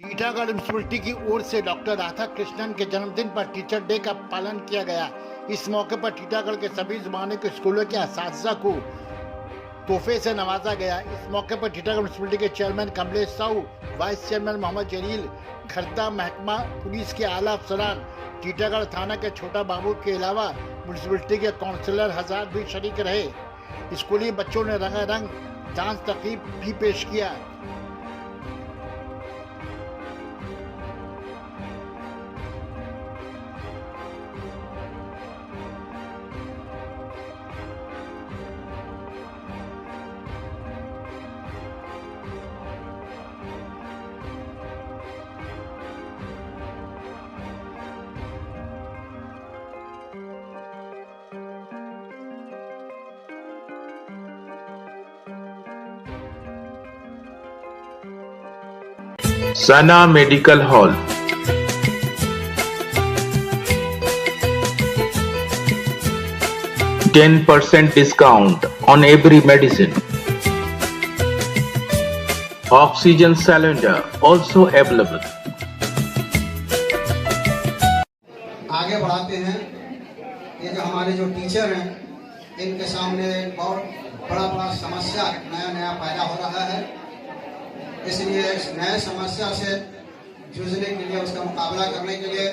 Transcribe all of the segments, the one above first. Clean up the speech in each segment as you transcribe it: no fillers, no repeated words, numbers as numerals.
Titagarh municipality की ओर से doctor Radha Krishnan के जन्मदिन पर टीचर डे का पालन किया गया। इस मौके पर टीटागढ़ के सभी ज़माने के स्कूलों के असातिज़ा को तोहफे से नवाजा गया। इस मौके पर टीटागढ़ म्युनिसिपैलिटी के chairman Kamlesh Sahu, vice chairman Mohammad Jalil, Khardah महकमा पुलिस के आला अफसरान, टीटागढ़ थाना के छोटा बाबू के अलावा म्युनिसिपैलिटी के काउंसलर हजार भी शरीक रहे। स्कूली बच्चों ने रंगारंग डांस तकरीब भी पेश किया। Sana Medical Hall. %10 discount on every medicine. Oxygen cylinder also available. आगे बढ़ाते हैं। ये जो हमारे जो टीचर हैं, इनके सामने बहुत बड़ा समस्या नया पैदा हो रहा है। इसलिए इस नए समस्या से जूझने के लिए, उसका मुकाबला करने के लिए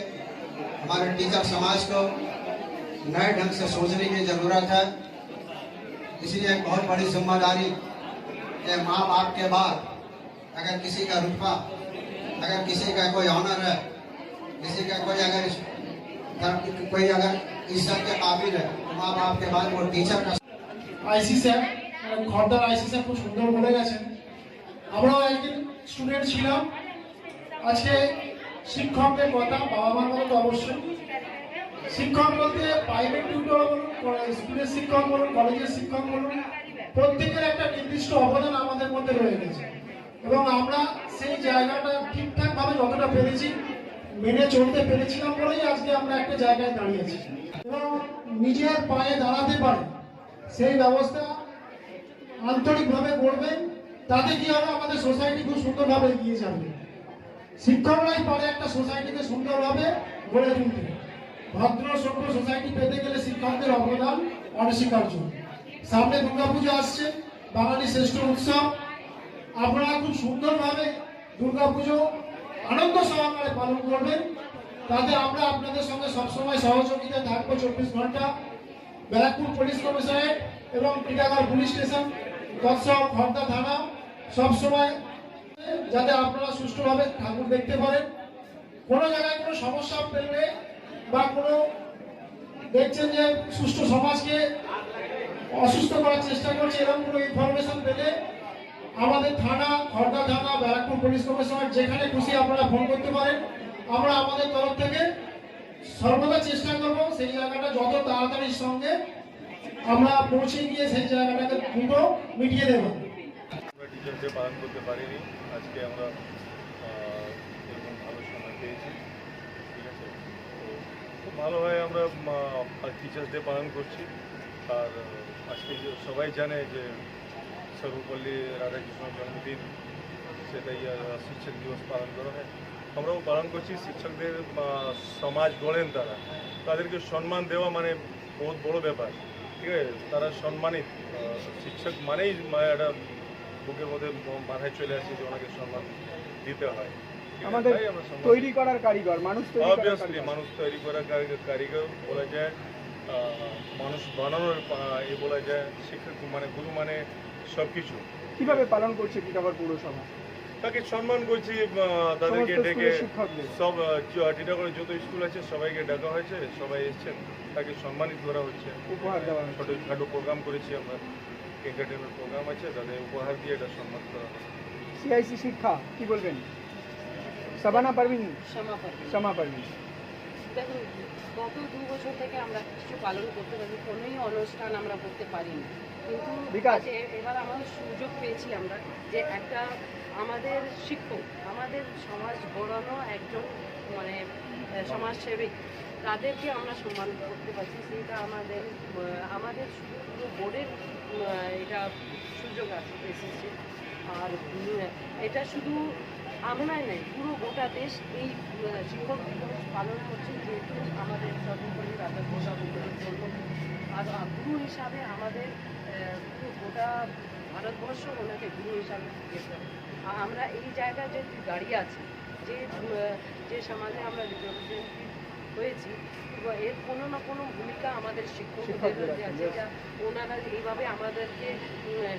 हमारे टीचर समाज को नए ढंग से सोचने की ज़रूरत है। इसलिए एक बहुत बड़ी जिम्मेदारी है। माँ बाप के बाद अगर किसी का रुतबा, अगर किसी का कोई ऑनर है, किसी का कोई अगर इज्जत के काबिल है, तो माँ बाप के बाद वो टीचर का। আইসি স্যার খর্দার আইসি স্যার খুব সুন্দর বলে গেছেন। আমরাও একদিন স্টুডেন্ট ছিলাম। আজকে শিক্ষকদের কথা, বাবা মার কথা তো অবশ্যই। শিক্ষক বলতে প্রাইভেট টিউটর বলুন, স্কুলের শিক্ষক বলুন, কলেজের শিক্ষক বলুন, প্রত্যেকের একটা নির্দিষ্ট অবদান আমাদের মধ্যে রয়ে গেছে এবং আমরা সেই জায়গাটা ঠিকঠাকভাবে যতটা পেরেছি মেনে চলতে পেরেছিলাম বলেই আজকে আমরা একটা জায়গায় দাঁড়িয়েছি এবং নিজের পায়ে দাঁড়াতে পারে সেই ব্যবস্থা আন্তরিকভাবে করবেন। তাতে কি হবে, আমাদের সোসাইটি খুব সুন্দরভাবে এগিয়ে যাবে। শিক্ষকরাই পারে একটা সোসাইটিকে সুন্দরভাবে গড়ে তুলতে। ভদ্র সভ্য সোসাইটি পেতে গেলে শিক্ষকদের অবদান অনস্বীকার্য। সামনে দুর্গাপুজো আসছে, বাঙালি শ্রেষ্ঠ উৎসব। আপনারা খুব সুন্দরভাবে দুর্গাপুজো আনন্দ সহকারে পালন করবেন। তাতে আমরা আপনাদের সঙ্গে সবসময় সহযোগিতা থাকবো 24 ঘন্টা। ব্যারাকপুর পুলিশ কমিশনারেট এবং টিটাগড় পুলিশ স্টেশন, তৎসব খর্দা থানা সবসময় যাতে আপনারা সুষ্ঠুভাবে ঠাকুর দেখতে পারেন। কোনো জায়গায় কোনো সমস্যা পেলে বা কোনো দেখছেন যে সুষ্ঠু সমাজকে অসুস্থ করার চেষ্টা করছে, এরকম কোনো ইনফরমেশন পেলে আমাদের থানা, খর্দা থানা, ব্যারাকপুর পুলিশ কমিশনার যেখানে খুশি আপনারা ফোন করতে পারেন। আমরা আমাদের তরফ থেকে সর্বদা চেষ্টা করব সেই জায়গাটা যত তাড়াতাড়ির সঙ্গে আমরা পৌঁছে গিয়ে সেই জায়গাটাকে দ্রুত মিটিয়ে দেব। আমরা টিচার ডে পালন করতে পারিনি, আজকে আমরা এরকম ভালো সময় পেয়েছি। ঠিক আছে, তো খুব ভালো হয় আমরা টিচার্স ডে পালন করছি। আর আজকে যে সবাই জানে যে সর্বপল্লী রাধাকৃষ্ণের জন্মদিন, সেটাই শিক্ষক দিবস পালন করা হয়। আমরাও পালন করছি। শিক্ষকদের সমাজ গড়েন, তাদেরকে সম্মান দেওয়া মানে বহুত বড় ব্যাপার। ঠিক আছে, তারা সম্মানিত। শিক্ষক মানেই একটা বুকের মধ্যে মাথায় চলে আসে যে ওনাকে সম্মান দিতে হয়। আমাদের তৈরি করার কারিগর, মানুষ তৈরি করার কারিগর বলা যায়, মানুষ বানানোর বলা যায়। শিক্ষক মানে গুরু মানে সব কিছু। কিভাবে পালন করছে টিটাগড় পৌরসভা? তাকে সম্মান করছি, তাদেরকে ডেকে সব টিটাগড়ে যত স্কুল আছে সবাইকে ডাকা হয়েছে, সবাই এসছেন, তাকে সম্মানিত করা হচ্ছে। উপহার দেওয়া ছোটোখাটো প্রোগ্রাম করেছি আমরা, এন্টারটেনমেন্ট প্রোগ্রাম আছে, তাদের উপহার দিয়ে এটা সম্মান করা হয়। সিআইসি শিক্ষা কি বলবেন? শাবানা পারভিন, শামা পারভিন। দেখুন, গত 2 বছর থেকে আমরা কিছু পালন করতে পারি, কোনোই অনুষ্ঠান আমরা করতে পারিনি, কিন্তু এবার আমাদের সুযোগ পেয়েছি আমরা যে একটা আমাদের শিক্ষক, আমাদের সমাজ গড়ানো একজন মানে সমাজসেবী, তাদেরকে আমরা সম্মান করতে পারছি। সেটা আমাদের পুরো বোর্ডের এটা সুযোগ এসেছে। আর এটা শুধু আমরাই নাই, পুরো গোটা দেশ এই শিক্ষক দিবস পালন করছে, যেহেতু আমাদের সর্বোপরি রাজা গোসাগুলোর জন্য। আর গুরু হিসাবে আমাদের পুরো গোটা ভারতবর্ষ ওনাকে গুরু হিসাবে দেখতে হবে। আমরা এই জায়গায় যে দাঁড়িয়ে আছি, যে সমাজে আমরা রিপ্রেজেন্টেটিভ হয়েছি, এর কোনো না কোনো ভূমিকা আমাদের শিক্ষকদের আছে, যা ওনারা এইভাবে আমাদেরকে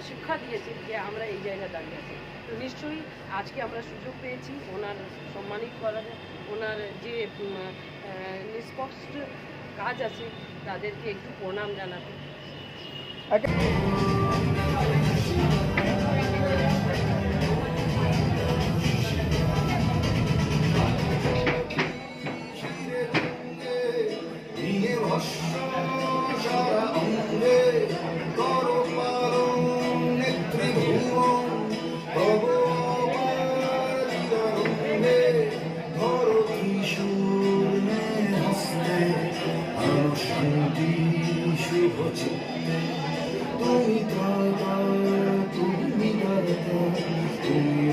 শিক্ষা দিয়েছেন যে আমরা এই জায়গায় দাঁড়িয়ে আছি। তো নিশ্চয়ই আজকে আমরা সুযোগ পেয়েছি ওনার সম্মানিত করার, ওনার যে নিষ্পক্ষ কাজ আছে তাদেরকে একটু প্রণাম জানাতে। তুমি দাদা, তুমি দাদা, তুমি